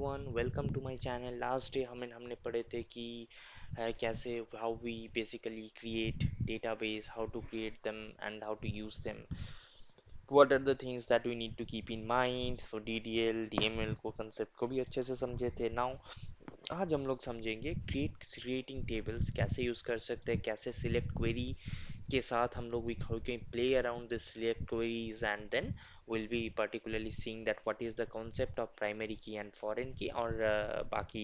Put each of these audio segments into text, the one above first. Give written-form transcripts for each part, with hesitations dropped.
One welcome to my channel. Last day हमने पढ़े थे कि कैसे how we basically create database, how to create them and how to use them, what are the things that we need to keep in mind. So DDL DML को concept को भी अच्छे से समझे थे। नाउ आज हम लोग समझेंगे क्रिएटिंग टेबल्स कैसे यूज़ कर सकते हैं, कैसे सिलेक्ट क्वेरी के साथ हम लोग we can play around the select queries, and then we'll be particularly seeing that what is the concept of primary key and foreign key, और बाकी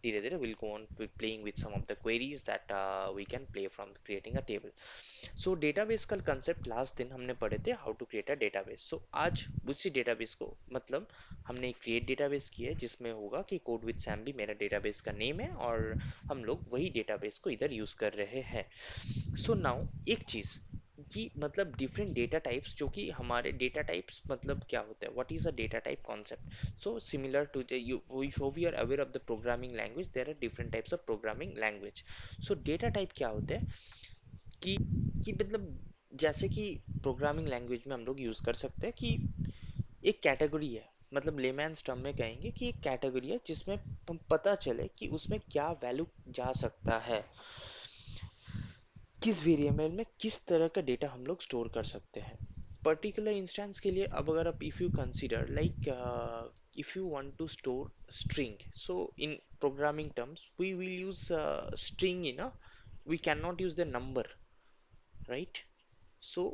धीरे धीरे we'll go on with playing with some of the queries that we can play from creating a table. So database का concept last दिन हमने पढ़े थे how to create a database. So आज उसी database को मतलब हमने एक create database की है जिसमें होगा कि code with Sam भी मेरा database का name है और हम लोग वही database को इधर यूज़ कर रहे हैं। सो नाउ एक चीज कि मतलब डिफरेंट डेटा टाइप्स, जो कि हमारे डेटा टाइप्स मतलब क्या होता है, what is a data type concept. So similar to you we are aware of the programming language, there are different types of programming language. So data type क्या होते हैं कि मतलब जैसे कि प्रोग्रामिंग लैंग्वेज में हम लोग यूज कर सकते हैं कि एक कैटेगरी है, मतलब लेमैन्स टर्म में कहेंगे कि एक कैटेगरी है जिसमें पता चले कि उसमें क्या वैल्यू जा सकता है, किस वेरिएबल में किस तरह का डेटा हम लोग स्टोर कर सकते हैं। पर्टिकुलर इंस्टेंस के लिए अब अगर आप if you consider like if you want to store string, so in programming terms we will use string in a, we cannot use the number, right? So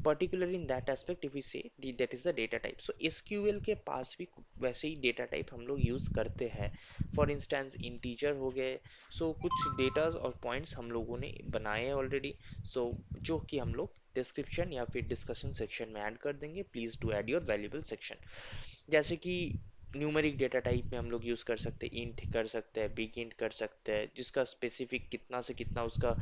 particularly in that aspect if we say that is the data type, so SQL के पास भी वैसे ही data type हम लोग use करते हैं। For instance integer हो गए, सो कुछ डेटाज और पॉइंट्स हम लोगों ने बनाए हैं ऑलरेडी, सो जो कि हम लोग डिस्क्रिप्शन या फिर डिस्कशन सेक्शन में ऐड कर देंगे। Please to add your valuable section. जैसे कि न्यूमेरिक डेटा टाइप में हम लोग यूज़ कर सकते हैं, इंट कर सकते हैं, बिग इंट कर सकते हैं, जिसका स्पेसिफिक कितना से कितना उसका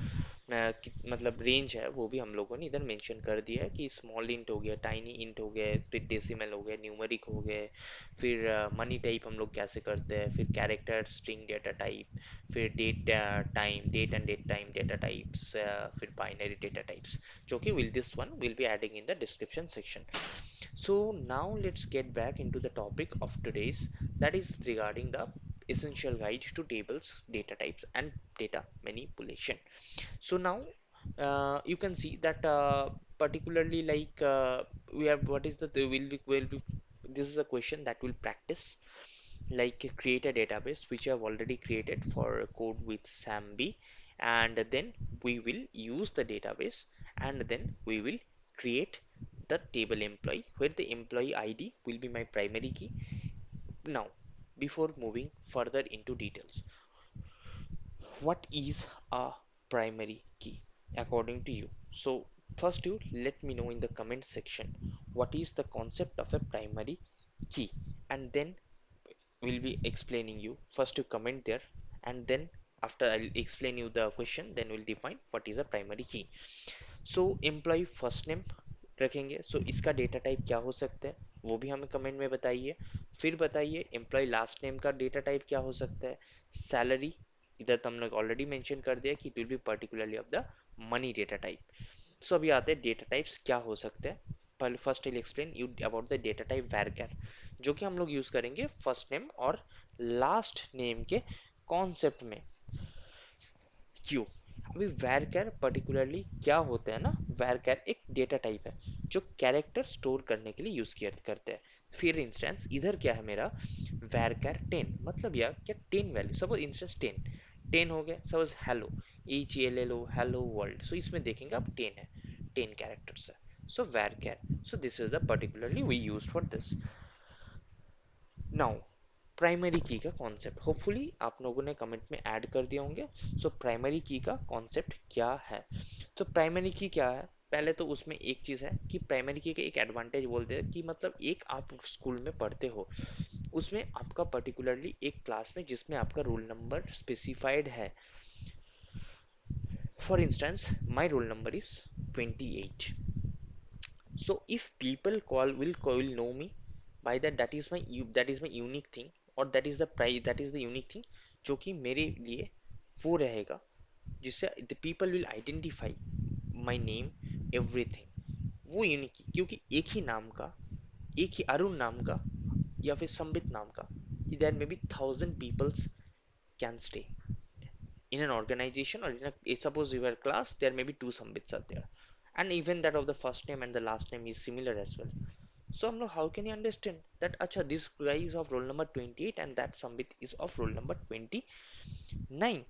मतलब रेंज है वो भी हम लोगों ने इधर मेंशन कर दिया है कि स्मॉल इंट हो गया, टाइनी इंट हो गया, फिर डेसिमल हो गया, न्यूमेरिक हो गए, फिर मनी टाइप हम लोग कैसे करते हैं, फिर कैरेक्टर स्ट्रिंग डेटा टाइप, फिर date time, date and date time data types, फिर बाइनरी डेटा टाइप्स, जो कि will this one will be adding in the description section. So now let's get back into the topic of today's, that is regarding the essential guide to tables, data types and data manipulation. So now you can see that particularly like we have what is the will be this is a question that will practice like create a database which I have already created for code with SAMB, and then we will use the database, and then we will create the table employee where the employee ID will be my primary key. Now before moving further into details, what is a primary key according to you? So first you let me know in the comment section what is the concept of a primary key, and then we'll be explaining you. First you comment there, and then after I'll explain you the question, then we'll define what is a primary key. So employee first name रखेंगे, सो इसका data type क्या हो सकता है वो भी हमें comment में बताइए। फिर बताइए एम्प्लॉय लास्ट नेम का डेटा टाइप क्या हो सकता है। सैलरी इधर तो हमने ऑलरेडी मेंशन कर दिया कि it will be particularly of the money data type. So अभी आते हैं डेटा टाइप्स क्या हो सकते हैं। पहले first will explain you about the data type varchar, जो कि हम लोग यूज करेंगे फर्स्ट नेम और लास्ट नेम के कॉन्सेप्ट में। क्यों? अभी varchar पर्टिकुलरली क्या होता है ना, varchar एक डेटा टाइप है जो कैरेक्टर स्टोर करने के लिए यूज किया करते हैं। फिर इंस्टेंस इधर क्या है मेरा, varchar 10, मतलब यार क्या 10 वैल्यू, सपोज इंस्टेंस 10 हो गया, suppose hello HELLO hello world, so इसमें देखेंगे आप 10 है, 10 कैरेक्टर्स है, so varchar, so this is the particularly we use for this. Now primary key का कॉन्सेप्ट होपफुली आप लोगों ने कमेंट में ऐड कर दिए होंगे। सो प्राइमरी की का कॉन्सेप्ट क्या है? तो प्राइमरी की क्या है, पहले तो उसमें एक चीज़ है कि प्राइमरी की का एक एडवांटेज बोलते हैं कि मतलब एक आप स्कूल में पढ़ते हो, उसमें आपका पर्टिकुलरली एक क्लास में जिसमें आपका रोल नंबर स्पेसिफाइड है। For instance my roll number is 28, so if people will know me by that, that is my unique thing, और that is the price, that is the unique thing जो कि मेरे लिए वो रहेगा, जिससे the people will identify my name everything, वो unique, क्योंकि एक ही नाम का, एक ही अरुण नाम का या फिर संबित नाम का there may be 1,000 people can stay in an organization, or in a, suppose you are class, there may be two Sambits are there, and even that of the first name and the last name is similar as well. So हम लोग how can you understand that अच्छा this guy is of roll number 28 and that Sambit is of roll number 29.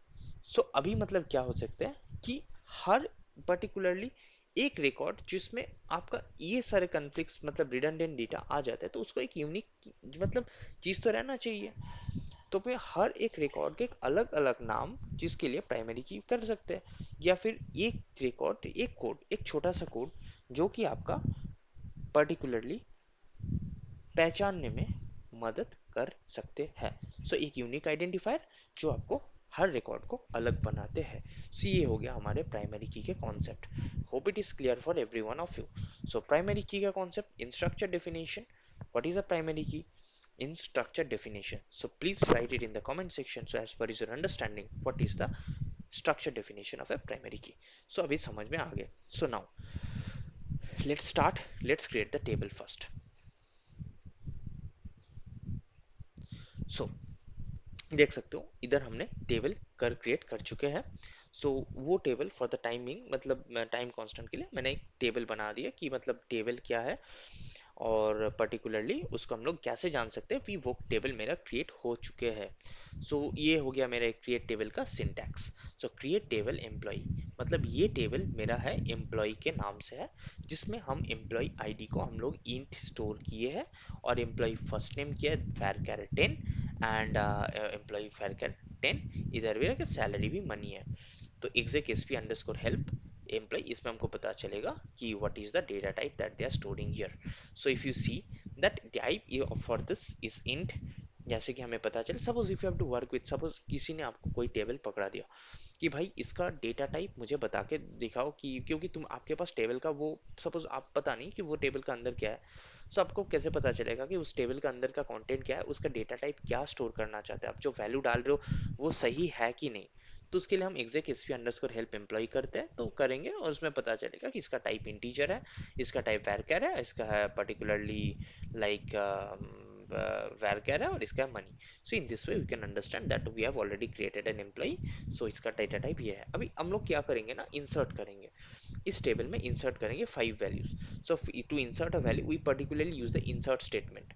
So अभी मतलब क्या हो सकता है कि हर particularly एक रिकॉर्ड जिसमें आपका ये सारे कन्फ्लिक्ट्स मतलब रिडंडेंट डेटा आ जाता है, तो उसको एक यूनिक मतलब चीज तो रहना चाहिए। तो मैं हर एक रिकॉर्ड के एक अलग अलग नाम जिसके लिए प्राइमरी की कर सकते हैं, या फिर एक रिकॉर्ड एक कोड एक छोटा सा कोड जो कि आपका पर्टिकुलरली पहचानने में मदद कर सकते हैं। सो एक यूनिक आइडेंटिफायर जो आपको हर रिकॉर्ड को अलग बनाते हैं। सो ये हो गया हमारे प्राइमरी की के concept. Hope it is clear for every one of you. So primary key का concept in structure definition, what is a primary key in structure definition. So please write it in the comment section, so as per is your understanding what is the structure definition of a primary key. So अभी समझ में आ गया। So now let's create the table first. So देख सकते हो इधर हमने टेबल कर क्रिएट कर चुके हैं। सो वो टेबल फॉर द टाइमिंग मतलब टाइम कांस्टेंट के लिए मैंने एक टेबल बना दिया कि मतलब टेबल क्या है, और पर्टिकुलरली उसको हम लोग कैसे जान सकते हैं कि वो टेबल मेरा क्रिएट हो चुके हैं। सो ये हो गया मेरा क्रिएट टेबल का syntax. So create table employee मतलब ये टेबल मेरा है एम्प्लॉय के नाम से है, जिसमें हम एम्प्लॉय आईडी को हम लोग इंट स्टोर किए हैं, और एम्प्लॉय फर्स्ट नेम किया है var 10 एंड एम्प्लॉय var 10 इधर भी रखे, सैलरी भी मनी है। तो exec sp underscore help employee, इसमें हमको पता चलेगा कि what is the data type that they are storing here. So if you see that type for this is int, जैसे कि हमें पता चले suppose if you have to work with, suppose किसी ने आपको कोई टेबल पकड़ा दिया कि भाई इसका डेटा टाइप मुझे बता के दिखाओ, कि क्योंकि तुम आपके पास टेबल का वो सपोज आप पता नहीं कि वो टेबल का अंदर क्या है। सो आपको कैसे पता चलेगा कि उस टेबल का अंदर का कंटेंट क्या है, उसका डेटा टाइप क्या स्टोर करना चाहते हैं, आप जो वैल्यू डाल रहे हो वो सही है कि नहीं। तो उसके लिए हम exec sp underscore help employee करते हैं, तो करेंगे और उसमें पता चलेगा कि इसका टाइप इंटीजर है, इसका टाइप varchar है, इसका है पर्टिकुलरली लाइक varchar है, और इसका है money. So in this way we can understand that we have already created an employ. So इसका डेटा टाइप ये है। अभी हम लोग क्या करेंगे ना, इंसर्ट करेंगे इस टेबल में, इंसर्ट करेंगे 5 values. So to insert a value we particularly use the insert statement,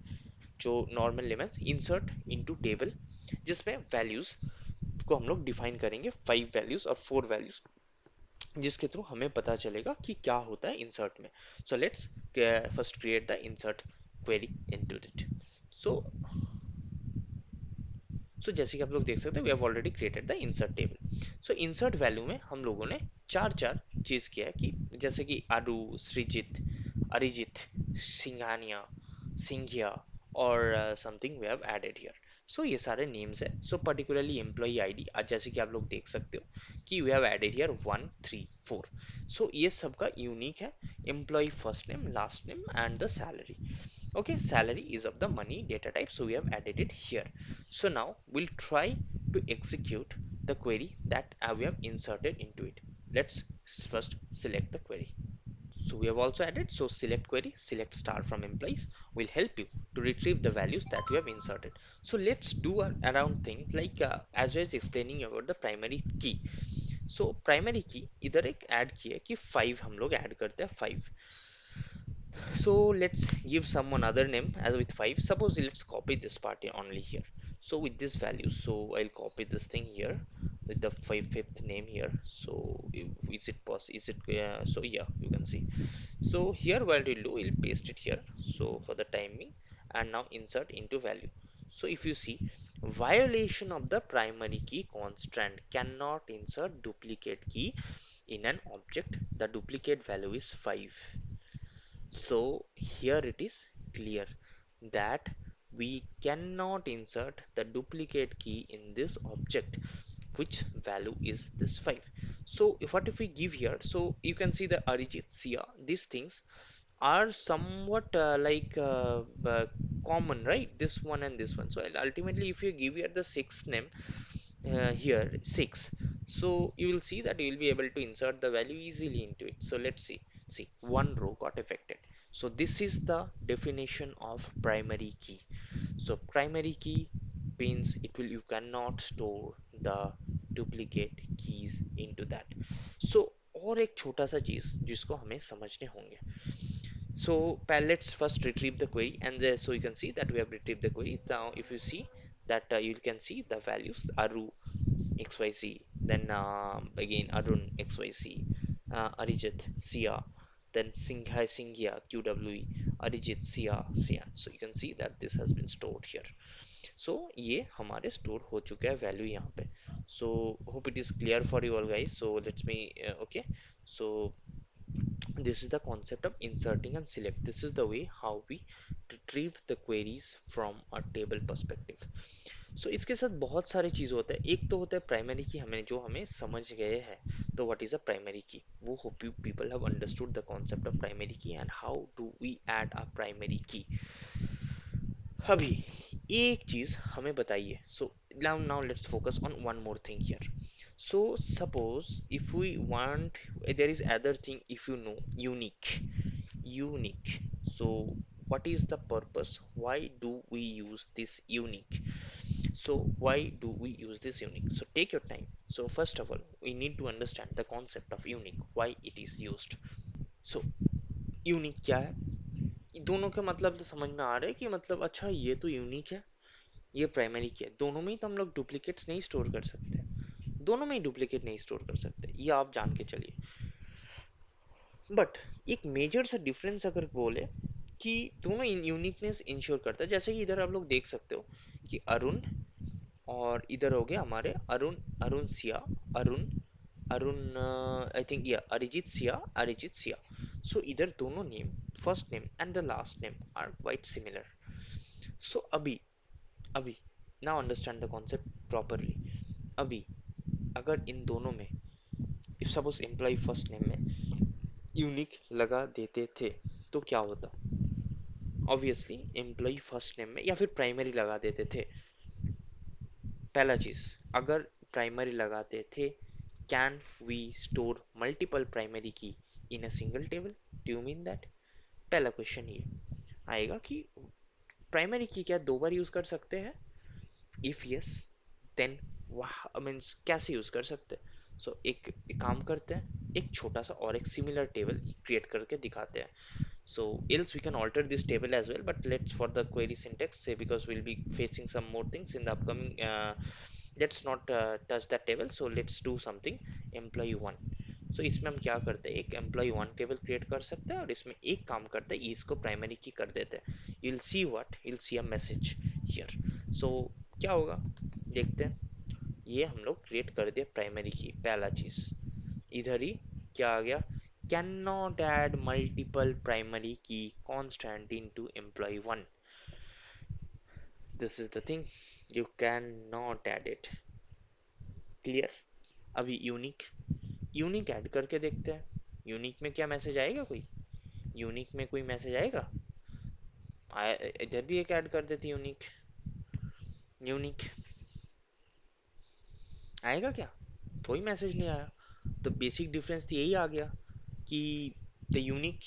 जो normal means insert into table, जिसमें वैल्यूज को हम लोग डिफाइन करेंगे 5 वैल्यूज और 4 वैल्यूज, जिसके थ्रू हमें पता चलेगा कि क्या होता है इंसर्ट में। So let's first create the insert query into it. So जैसे कि आप लोग देख सकते हैं we have already created the insert table. So insert value में हम लोगों ने चार चार चीज किया है, कि जैसे कि अरु, सृजित, अरिजित, सिंघानिया, सिंघिया और something we have added here. So ये सारे नेम्स है। सो पर्टिकुलरली एम्प्लॉय आईडी जैसे कि आप लोग देख सकते हो कि वी हैव एडेड हियर 1 3 4। सो ये सबका यूनिक है, employee first name last name and the salary. Okay, salary is of the money data type, so we have added it here. So now we'll try to execute the query that we have inserted into it. Let's first select the query. So we have also added, so select query, select star from employees will help you to retrieve the values that you have inserted. So let's do around things like as I was explaining about the primary key. So primary key इधर एक add की है कि 5 हम लोग add करते हैं 5। So let's give someone other name as with 5. Suppose let's copy this part only here. So with this value, so I'll copy this thing here with the fifth name here. So is it possible? Is it so yeah, you can see. So here what we'll do, we'll paste it here. So for the timing, and now insert into value. So if you see, violation of the primary key constraint, cannot insert duplicate key in an object. The duplicate value is 5. So here it is clear that we cannot insert the duplicate key in this object, which value is this 5. So what if we give here, so you can see the Arijit, Sia, these things are somewhat common, right? This one and this one. So ultimately if you give here the sixth name here 6, so you will see that you will be able to insert the value easily into it. So let's see one row got affected. So this is the definition of primary key. So primary key means it will, you cannot store the duplicate keys into that. So और एक छोटा सा चीज जिसको हमें समझने होंगे. So let's first retrieve the query, and so you can see that we have retrieved the query. Now if you see that, you can see the values Aru XYZ, then again Arun XYZ, Arijit Sia, then Singhya QWE, Arijit Sia Sia. So you can see that this has been stored here. So ये हमारे store हो चुका है value यहाँ पे. So hope it is clear for you all guys. So let's me okay. So this is the concept of inserting and select. This is the way how we retrieve the queries from a table perspective. So इसके साथ बहुत सारे चीज़ होते हैं. एक तो होता है प्राइमरी की, हमें जो हमें समझ गए हैं. तो what is a primary key, वो hope you people have understood the concept of primary key and how do we add a primary key. अभी एक चीज हमें बताइए. So now let's focus on one more thing here. So suppose if we want, there is other thing, if you know, unique. So what is the purpose, why do we use this unique? So why do we use this unique? So take your time. So first of all, we need to understand the concept of unique, why it is used. So unique क्या है, दोनों के मतलब तो समझ में आ रहा है कि मतलब अच्छा ये तो यूनिक है, ये प्राइमरी की है. दोनों में ही तो हम लोग डुप्लीकेट्स नहीं स्टोर कर सकते, दोनों में ही डुप्लीकेट नहीं स्टोर कर सकते, ये आप जान के चलिए. बट एक मेजर सा डिफरेंस अगर बोले कि दोनों यूनिकनेस इंश्योर करता है, जैसे कि इधर आप लोग देख सकते हो कि अरुण, और इधर हो गया हमारे अरुण, अरुण सिया, अरुण, अरुण, आई थिंक या अरिजीत सिया, अरिजीत सिया. सो इधर दोनों name, first name and the last name are quite similar. So अभी अभी now understand the concept properly. अभी अगर इन दोनों में, if suppose employ first name में यूनिक लगा देते थे तो क्या होता. ऑब्वियसली एम्प्लॉय फर्स्ट नेम में या फिर प्राइमरी लगा देते थे. पहला चीज, अगर प्राइमरी लगाते थे, can we store multiple primary key in a single table, do you mean that? पहला क्वेश्चन ये आएगा कि प्राइमरी की क्या दो बार यूज कर सकते हैं. इफ यस, देन वाह मीन्स कैसे यूज कर सकते हैं. सो एक काम करते हैं, एक छोटा सा और एक सिमिलर टेबल क्रिएट करके दिखाते हैं. So else we can alter this table as well, but let's for the query syntax say, because we'll be facing some more things in the upcoming, let's not touch that table. So let's do something employee one. So इसमें हम क्या करते हैं, एक employee one table create कर सकते हैं और इसमें एक काम करते हैं, इसको प्राइमरी की कर देते हैं. you'll see what, you'll see a message here. So क्या होगा देखते हैं. ये हम लोग क्रिएट कर दिया प्राइमरी की, पहला चीज इधर ही क्या आ गया, cannot add multiple primary key constant into employee 1. This is the thing, you cannot add it. Clear? अभी यूनिक ऐड करके देखते हैं. यूनिक में क्या मैसेज आएगा, कोई यूनिक में कोई मैसेज आएगा. इधर भी एक ऐड कर देते यूनिक, यूनिक आएगा क्या, कोई मैसेज नहीं आया. तो बेसिक डिफरेंस तो यही आ गया कि द यूनिक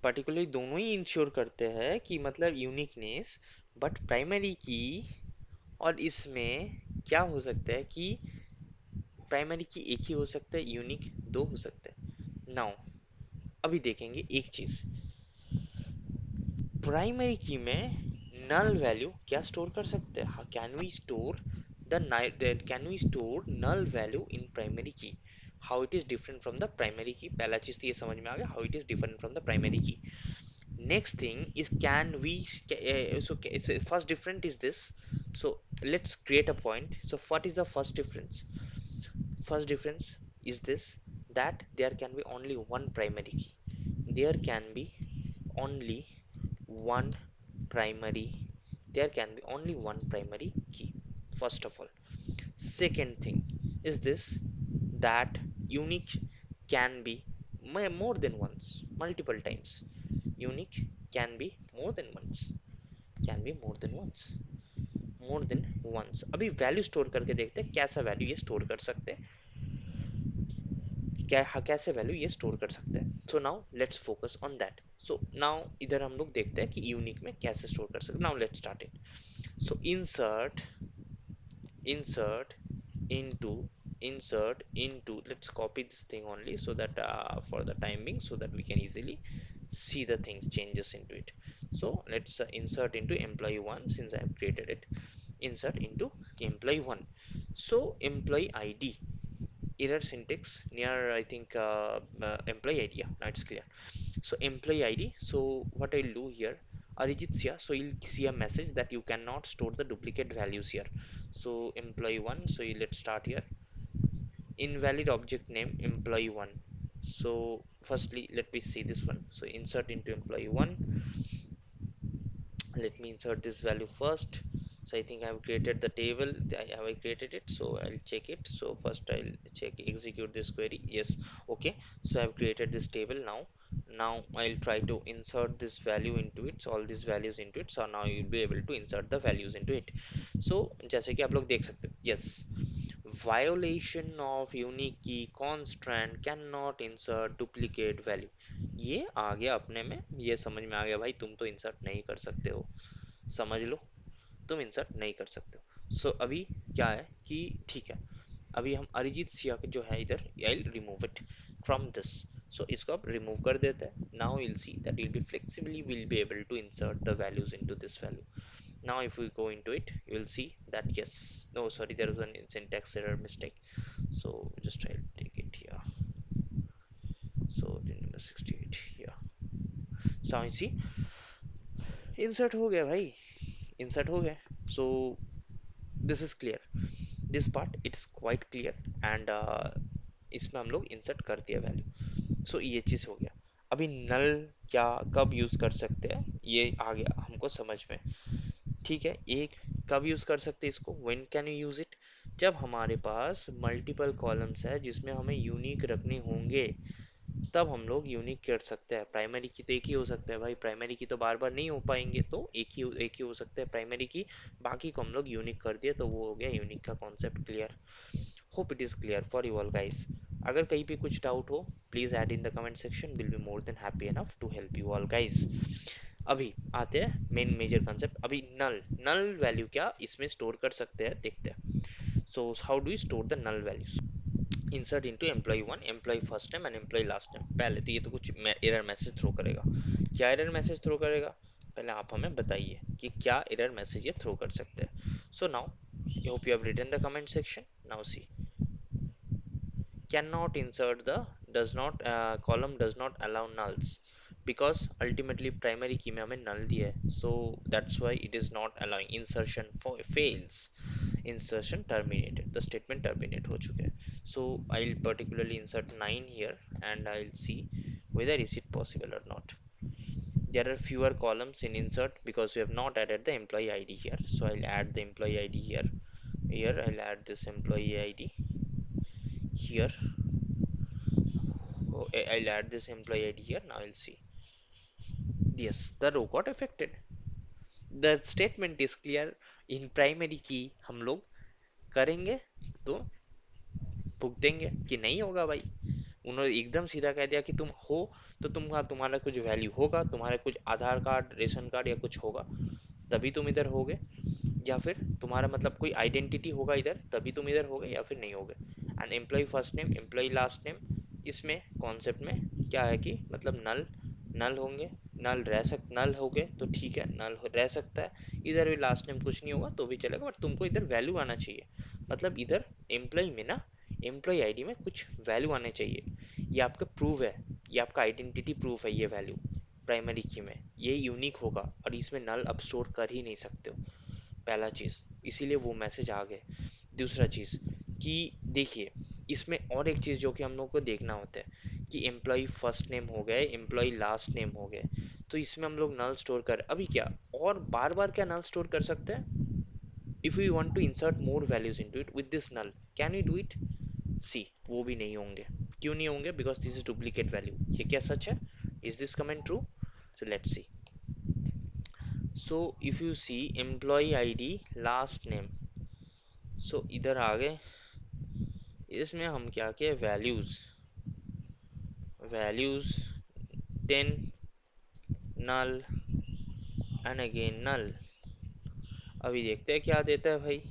पर्टिकुलरली दोनों ही इंश्योर करते हैं कि मतलब यूनिकनेस, बट प्राइमरी की और इसमें क्या हो सकता है कि प्राइमरी की एक ही हो सकता है, यूनिक दो हो सकते हैं. नाउ अभी देखेंगे एक चीज, प्राइमरी की में नल वैल्यू क्या स्टोर कर सकते हैं, can we store the can we store null value in primary key, how it is different from the primary key. पहला चीज तो ये समझ में आ गया, how it is different from the primary key. Next thing is, can we so it's first different is this. So let's create a point. So what is the first difference? First difference is this, that there can be only one primary key, there can be only one primary, there can be only one primary key, first of all. Second thing is this, that unique can be more than once, multiple times. Unique can be more than once, can be more than once, more than once. अभी value store करके देखते हैं कैसा value ये store कर सकते हैं, क्या कैसे वैल्यू ये स्टोर कर सकते हैं. So now let's focus on that. So now इधर हम लोग देखते हैं कि यूनिक में कैसे स्टोर कर सकते हैं. Now let's start it. So insert into insert into, let's copy this thing only so that for the time being, so that we can easily see the things changes into it. So let's insert into employee 1, since I have created it. Insert into employee 1. So employee ID, error syntax near, I think employee ID, yeah, now it's clear. So employee ID, so what I'll do here, Arijit's here, so you'll see a message that you cannot store the duplicate values here. So employee 1, so let's start here. Invalid object name employee 1. So firstly let me see this one. So insert into employee 1. Let me insert this value first. So I think I've created the table. I created it, so I'll check it. So first I'll check, execute this query. Yes, okay. So I've created this table now. Now I'll try to insert this value into it, so all these values into it. So now you'll be able to insert the values into it. So जैसे कि आप लोग देख सकते हो, yes, violation of unique key constraint cannot insert duplicate value. ये आ गया अपने में, ये समझ में आ गया भाई, तुम तो इंसर्ट नहीं कर सकते हो, समझ लो, तुम इंसर्ट नहीं कर सकते हो। सो अभी क्या है कि ठीक है, अभी हम अरिजीत सिया जो है इधर, I remove it from this. So इसको अब रिमूव कर देते हैं। Now will see that will be flexibly will be able to insert the values into this value. Now if we go into it, you will see that yes, no, sorry, there was a syntax error mistake. So just I'll take it here. So number 68 here. So I see insert हो गया भाई, insert हो गया. So this is clear, this part it's quite clear, and इसमें हम लोग insert कर दिया value. So ये चीज़ हो गया। अभी null क्या कब यूज़ कर सकते हैं ये आ गया हमको समझ में। ठीक है, एक कब यूज़ कर सकते हैं इसको, when can you use it, जब हमारे पास मल्टीपल कॉलम्स है जिसमें हमें यूनिक रखने होंगे, तब हम लोग यूनिक कर सकते हैं। प्राइमरी की तो एक ही हो सकता है भाई, प्राइमरी की तो बार बार नहीं हो पाएंगे, तो एक ही हो सकता है प्राइमरी की, बाकी को हम लोग यूनिक कर दिए, तो वो हो गया यूनिक का concept clear. Hope it is clear for you all guys. अगर कहीं पे कुछ डाउट हो, please add in the comment section, will be more than happy enough to help you all guys. अभी आते हैं मेन मेजर कंसेप्ट। अभी नल null value क्या इसमें स्टोर कर सकते हैं, देखते हैं। So how do you store the null values. Insert into employee 1, employee first name and employee last name. पहले तो ये तो कुछ एरर मैसेज थ्रो करेगा। क्या एरर मैसेज थ्रो करेगा, पहले आप हमें बताइए कि क्या एरर मैसेज ये थ्रो कर सकते हैं। So now I hope you have written the comment section. Now see cannot insert the does not column does not allow nulls, because ultimately primary key में हमें null दिया है, so that's why it is not allowing insertion for fails, insertion terminated, the statement terminate हो चुके हैं। So I'll particularly insert 9 here and I'll see whether is it possible or not. There are fewer columns in insert because we have not added the employee ID here, so I'll add the employee ID here. I'll add this employee ID here. Oh, I'll add this employee ID here. Now I'll see. Yes, the row got affected. The statement is clear. In primary key हम लोग करेंगे तो भुगतेंगे, कि नहीं होगा भाई। उन्होंने एकदम सीधा कह दिया कि तुम हो, तो तुम्हारा कुछ वैल्यू होगा, तुम्हारा कुछ आधार कार्ड रेशन कार्ड या कुछ होगा, तभी तुम इधर होगे, या फिर तुम्हारा मतलब कोई आइडेंटिटी होगा इधर, तभी तुम इधर होगे या फिर नहीं होगे। And employee first name employee last name, इसमें कॉन्सेप्ट में क्या है कि मतलब नल नल होंगे, नल हो गए तो ठीक है, रह सकता है, इधर भी लास्ट नेम कुछ नहीं होगा तो भी चलेगा, बट तुमको इधर वैल्यू आना चाहिए। मतलब इधर एम्प्लॉय में ना, एम्प्लॉय आईडी में कुछ वैल्यू आने चाहिए, ये आपका प्रूफ है, ये आपका आइडेंटिटी प्रूफ है, ये वैल्यू प्राइमरी की में ये यूनिक होगा, और इसमें नल अब स्टोर कर ही नहीं सकते हो, पहला चीज़, इसीलिए वो मैसेज आ गए। दूसरा चीज़ कि देखिए, इसमें और एक चीज़ जो कि हम लोग को देखना होता है कि एम्प्लॉय फर्स्ट नेम हो गए, एम्प्लॉय लास्ट नेम हो गए, तो इसमें हम लोग नल स्टोर कर अभी क्या और बार बार क्या नल स्टोर कर सकते हैं। If you want to insert more values into it with this null, can you do it. See वो भी नहीं होंगे, क्यों नहीं होंगे, because this is duplicate value. ये क्या सच है, is this comment true. So let's see. So if you see employ ID last name, so इधर आ गए, इसमें हम क्या किए, values values 10 null and again null, अभी देखते हैं क्या देता है भाई।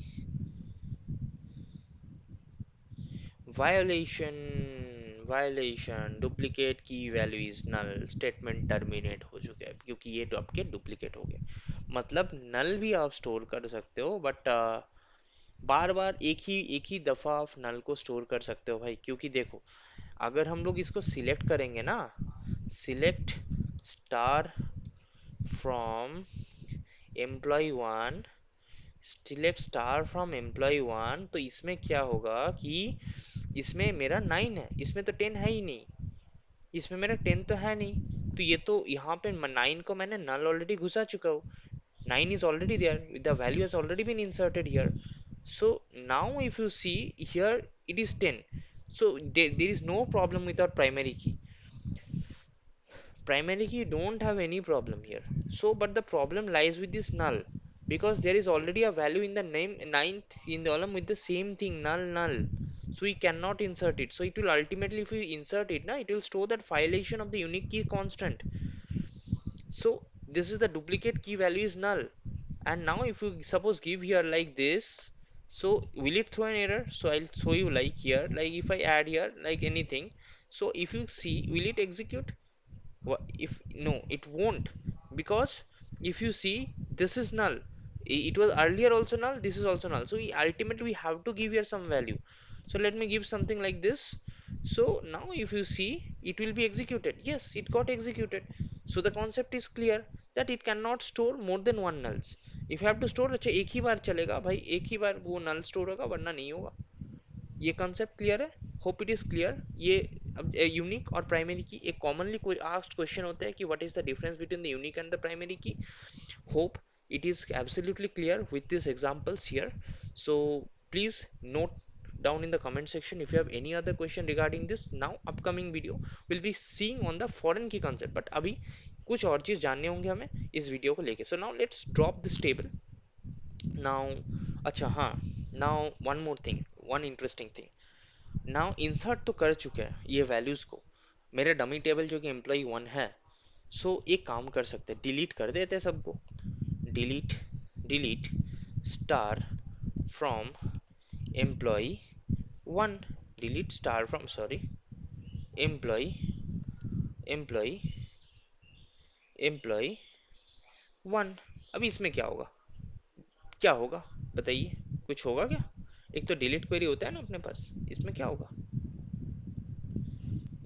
Violation, violation, duplicate key value is null, statement terminate हो चुके हैं क्योंकि ये तो आपके डुप्लीकेट हो गए। मतलब नल भी आप स्टोर कर सकते हो, बट बार बार एक ही दफा आप नल को स्टोर कर सकते हो भाई, क्योंकि देखो अगर हम लोग इसको सिलेक्ट करेंगे ना, select star from employ one, select star from employ one, तो इसमें क्या होगा कि इसमें मेरा 9 है, इसमें तो 10 है ही नहीं, इसमें मेरा 10 तो है नहीं, तो ये तो यहाँ पे 9 को मैंने नल ऑलरेडी घुसा चुका हूँ, 9 is already there, the value has already been inserted here. So now if you see here, it is 10. So there is no problem with our primary key. Primary key don't have any problem here. So but the problem lies with this null, because there is already a value in the name ninth in the column with the same thing, null. So we cannot insert it. So it will ultimately, if we insert it, it will store that violation of the unique key constant. So this is the duplicate key value is null. And now if you suppose give here like this, so will it throw an error? So I'll show you like here, like if I add here like anything, so if you see, will it execute? If no, it won't, because if you see, this is null, it was earlier also null, this is also null, so ultimately we have to give here some value. So let me give something like this. So now if you see, it will be executed, yes, it got executed. So the concept is clear that it cannot store more than one nulls. If you have to store, अच्छा एक ही बार चलेगा भाई, एक ही बार वो null store होगा, वरना नहीं होगा। ये कंसेप्ट क्लियर है? Hope it is clear. ये अब यूनिक और प्राइमरी की एक कॉमनली कोई आस्क्ड क्वेश्चन होता है कि what is the difference between the unique and the primary key. Hope it is absolutely clear with these examples here. So please note down in the comment section if you have any other question regarding this. Now upcoming video will be seeing on the foreign key concept, but अभी कुछ और चीज जानने होंगे हमें इस video को लेके। So now let's drop this table now। अच्छा हाँ, now one more thing, one interesting thing। Now insert तो कर चुके हैं ये वैल्यूज को मेरे डमी टेबल जो कि एम्प्लॉय वन है। सो एक काम कर सकते हैं, डिलीट कर देते हैं सबको। Delete, delete star from employ one, delete star from sorry employee, employee, employee one. अभी इसमें क्या होगा, क्या होगा बताइए, कुछ होगा क्या? एक तो डिलीट क्वेरी होता है ना अपने पास, इसमें क्या होगा?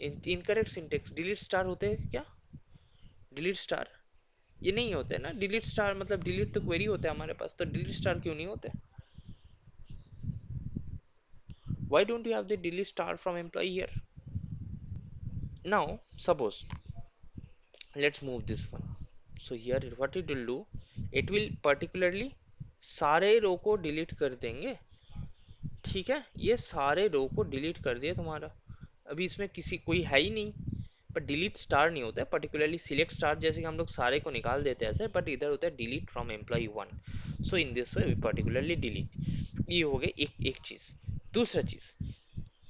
इनकरेक्ट सिंटेक्स, डिलीट स्टार होते हैं क्या? डिलीट स्टार ये नहीं होते ना, डिलीट स्टार मतलब डिलीट तो क्वेरी होता है हमारे पास, तो डिलीट स्टार क्यों नहीं होते? Why don't you have the delete star from employee here? Now suppose let's move this one. So here what it will do, it will particularly सारे रो को डिलीट कर देंगे। ठीक है, ये सारे रो को डिलीट कर दिया तुम्हारा, अभी इसमें किसी कोई है ही नहीं। पर डिलीट स्टार नहीं होता है, पर्टिकुलरली सिलेक्ट स्टार जैसे कि हम लोग सारे को निकाल देते हैं ऐसे, बट इधर होता है delete from employ one. So in this way we particularly delete. ये हो गई एक एक चीज। दूसरा चीज,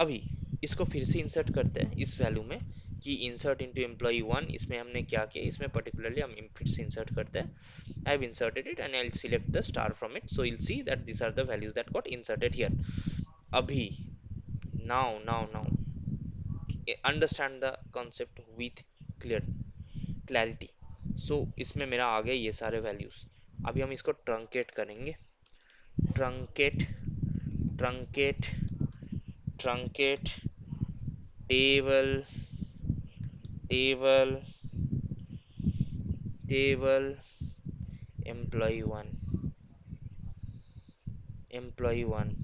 अभी इसको फिर से इंसर्ट करते हैं इस वैल्यू में कि इंसर्ट इनटू एम्प्लॉय वन, इसमें हमने क्या किया, इसमें पर्टिकुलरली हम फिर से इंसर्ट करते हैं। I have inserted it and I will select the star from it, so you'll see that these are the values that got inserted here। अभी now understand the concept with clear clarity। so इसमें मेरा आ गया ये सारे values. अभी हम इसको truncate करेंगे, truncate, truncate, truncate table, table, table employee one, employee one,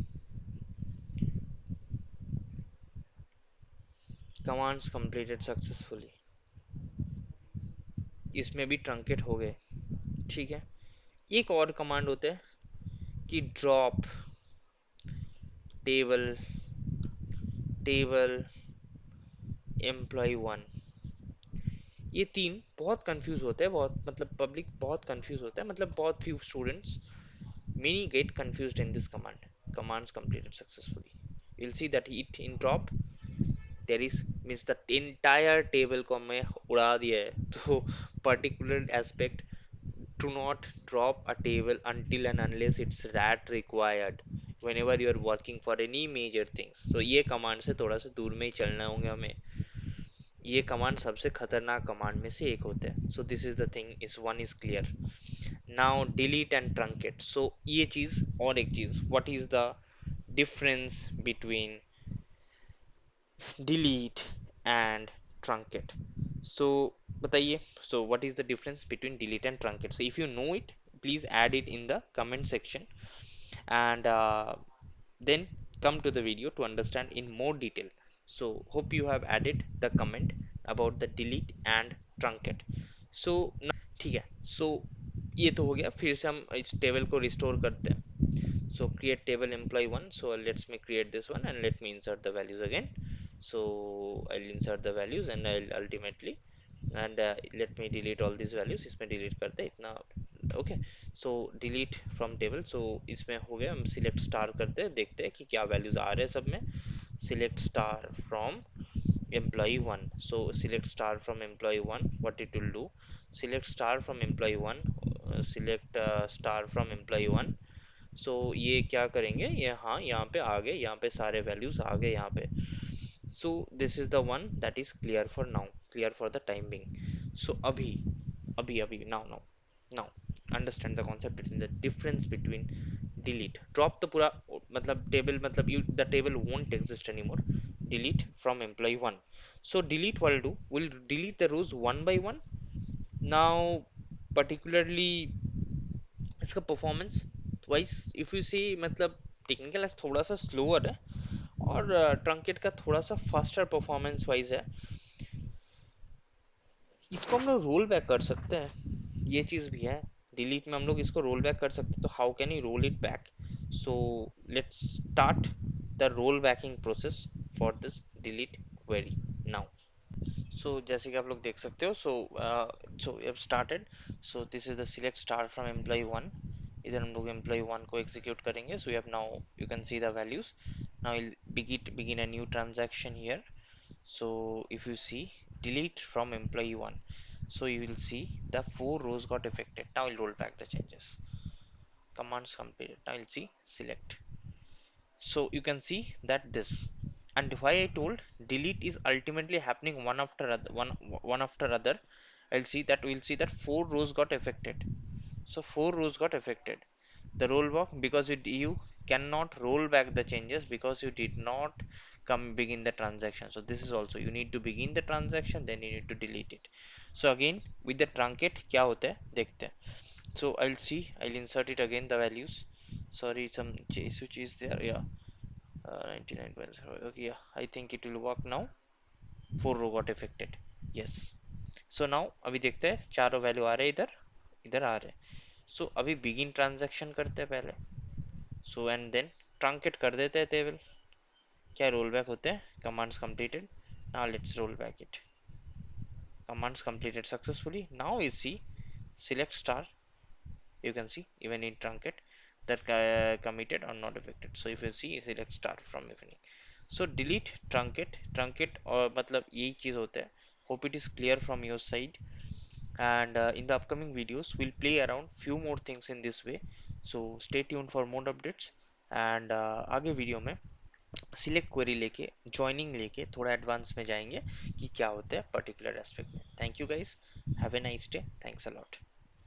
commands completed successfully, इसमें भी ट्रंकेट हो गए। ठीक है, एक और कमांड होता है कि drop table, table employee one. ये तीन बहुत कंफ्यूज होते हैं, बहुत मतलब पब्लिक बहुत कंफ्यूज होता है, मतलब बहुत few students many get confused in this command, commands completed successfully। you'll see that it in drop there is means the entire table को मैं उड़ा दिया है, तो particular aspect do not drop a table until and unless it's that required whenever you are working for any major things. So ये command से थोड़ा सा दूर में ही चलना होगा हमें. ये कमांड सबसे खतरनाक कमांड में से एक होता है. So this is the thing, is one is clear. Now delete and truncate. So ये चीज और एक चीज, what is the difference between delete and truncate? So बताइए. So what is the difference between delete and truncate? So if you know it, please add it in the comment section, and then come to the video to understand in more detail. So hope you have added the comment about the delete and truncate. So ठीक है. So ये तो हो गया. फिर से हम इस टेबल को रिस्टोर करते हैं. So create table employee one. So let's me create this one and let me insert the values again. So I'll insert the values and I'll ultimately, and let me delete all these values. इसमें delete करते हैं इतना. Okay. So delete from table. So इसमें हो गया. हम select star करते हैं, देखते हैं कि क्या values आ रहे हैं सब में. Select star from employee one. So select star from employee one. What it will do? Select star from employee one. Select star from employee one. सो ये क्या करेंगे, ये हाँ यहाँ पे आ गए, यहाँ पे सारे वैल्यूज आ गए यहाँ पे. So this is the one that is clear for now, clear for the time being. So अभी अभी अभी now now now understand the concept between the difference between delete drop तो पूरा मतलब टेबल, मतलब you the table won't exist anymore. Delete from employ one. So delete will delete the rows one by one. Now particularly इसका performance wise if you see, मतलब technical थोड़ा सा slower है और ट्रंकेट का थोड़ा सा फास्टर परफॉर्मेंस वाइज है. इसको हम लोग रोल बैक कर सकते हैं, ये चीज़ भी है. डिलीट में हम लोग इसको रोल बैक कर सकते हैं, तो how can you roll it back? So let's start the roll backing process for this delete query now. सो जैसे कि आप लोग देख सकते हो. So we have started. So this is the select star from employ one. इधर हम लोग एम्प्लॉय वन को एग्जीक्यूट करेंगे. So we have now, you can see the values. Now will begin a new transaction here. So if you see delete from employee one, so you will see the four rows got affected. Now I'll roll back the changes. Commands completed. Now you'll see select. So you can see that this, and why I told delete is ultimately happening one after other, one after other. We'll see that four rows got affected. So four rows got affected. The rollback, because you cannot roll back the changes because you did not come begin the transaction. So this is also, you need to begin the transaction, then you need to delete it. So again with the truncate क्या होता है देखते हैं. So I'll insert it again the values. Sorry, some switch is there. Yeah, 99.0. Okay, yeah, I think it will work now. Four row got affected. Yes. So now अभी देखते हैं चारों value आ रहे हैं इधर, इधर आ रहे हैं. So अभी begin transaction करते हैं पहले. So and then truncate कर देते हैं टेबल. क्या रोल बैक होते हैं? Commands completed. Now let's roll back it. Commands completed successfully. Now you see select star. You can see even in truncate that committed or not affected. So if you see select star from evening. So delete truncate और मतलब यही चीज होता है. Hope it is clear from your side. And in the upcoming videos we'll play around few more things in this way. So stay tuned for more updates. And आगे video में select query लेके, joining लेके थोड़ा advance में जाएंगे कि क्या होता है पर्टिकुलर एस्पेक्ट में. Thank you guys, have a nice day, thanks a lot.